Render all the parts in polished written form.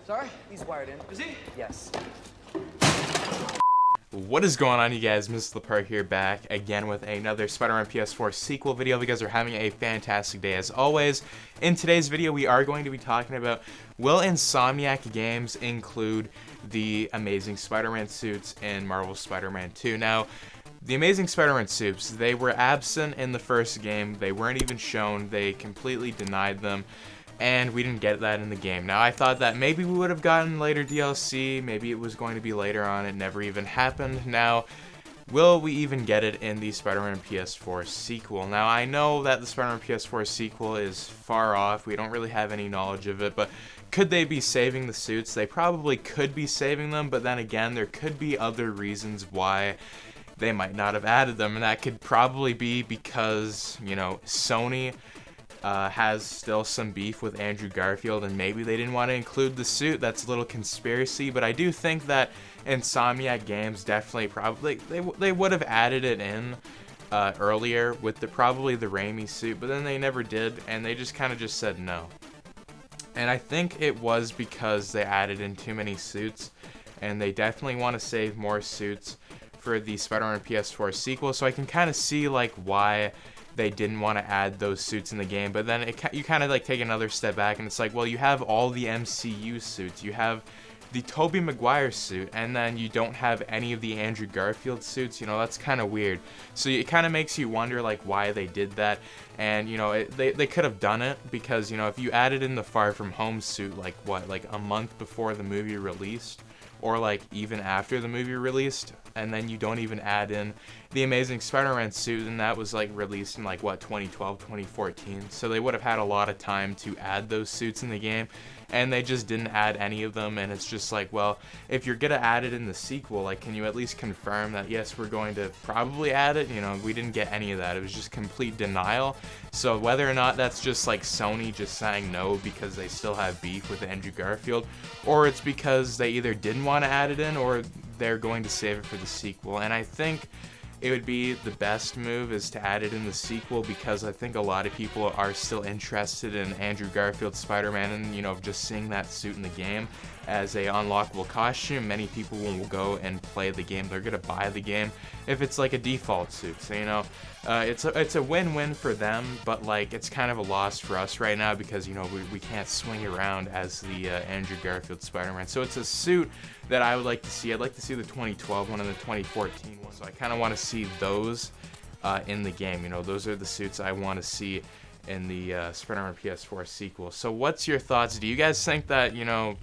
Sorry? He's wired in. Is he? Yes. What is going on, you guys? Mr. Lepar here, back again with another Spider-Man PS4 sequel video. You guys are having a fantastic day as always. In today's video, we are going to be talking about, will Insomniac Games include the Amazing Spider-Man suits in Marvel's Spider-Man 2? Now, the Amazing Spider-Man suits, they were absent in the first game. They weren't even shown. They completely denied them. And we didn't get that in the game. Now, I thought that maybe we would have gotten later DLC, maybe it was going to be later on, it never even happened. Now, will we even get it in the Spider-Man PS4 sequel? Now, I know that the Spider-Man PS4 sequel is far off, we don't really have any knowledge of it, but could they be saving the suits? They probably could be saving them, but then again, there could be other reasons why they might not have added them, and that could probably be because, you know, Sony has still some beef with Andrew Garfield, and maybe they didn't want to include the suit. That's a little conspiracy, but I do think that Insomniac Games definitely probably they would have added it in earlier with probably the Raimi suit, but then they never did, and they just kind of just said no. And I think it was because they added in too many suits, and they definitely want to save more suits for the Spider-Man PS4 sequel, so I can kind of see like why they didn't want to add those suits in the game. But then you kind of like take another step back, and it's like, well, you have all the MCU suits, you have the Tobey Maguire suit, and then you don't have any of the Andrew Garfield suits. You know, that's kind of weird. So it kind of makes you wonder like why they did that. And you know, they could have done it because, you know, if you added in the Far From Home suit like what, like a month before the movie released, or like even after the movie released, and then you don't even add in the Amazing Spider-Man suit, and that was like released in like what, 2012, 2014, so they would have had a lot of time to add those suits in the game, and they just didn't add any of them. And it's just like, well, if you're gonna add it in the sequel, like, can you at least confirm that yes, we're going to probably add it? You know, we didn't get any of that. It was just complete denial. So whether or not that's just like Sony just saying no because they still have beef with Andrew Garfield, or it's because they either didn't want to add it in, or they're going to save it for the sequel. And I think it would be the best move is to add it in the sequel, because I think a lot of people are still interested in Andrew Garfield's Spider-Man, and, you know, just seeing that suit in the game as a unlockable costume. Many people will go and play the game. They're gonna buy the game if it's like a default suit. So, you know, it's a win-win for them, but like it's kind of a loss for us right now because, you know, we can't swing around as the Andrew Garfield Spider-Man. So it's a suit that I would like to see. I'd like to see the 2012 one and the 2014 one. So I kind of want to see those in the game. You know, those are the suits I want to see in the Spider-Man PS4 sequel. So what's your thoughts? Do you guys think that, you know,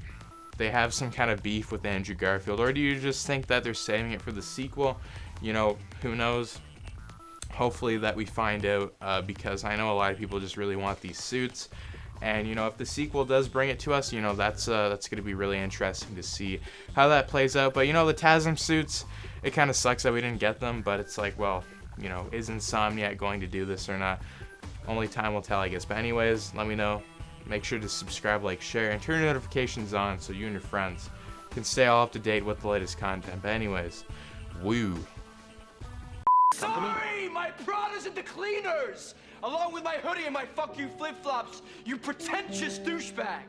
they have some kind of beef with Andrew Garfield, or do you just think that they're saving it for the sequel? You know, who knows? Hopefully that we find out, because I know a lot of people just really want these suits. And, you know, if the sequel does bring it to us, you know, that's going to be really interesting to see how that plays out. But, you know, the TASM suits, it kind of sucks that we didn't get them, but it's like, well, you know, is Insomniac going to do this or not? Only time will tell, I guess. But anyways, let me know. Make sure to subscribe, like, share, and turn your notifications on so you and your friends can stay all up to date with the latest content. But anyways, woo. Sorry, my Prada's at the cleaners, along with my hoodie and my fuck you flip-flops, you pretentious douchebag.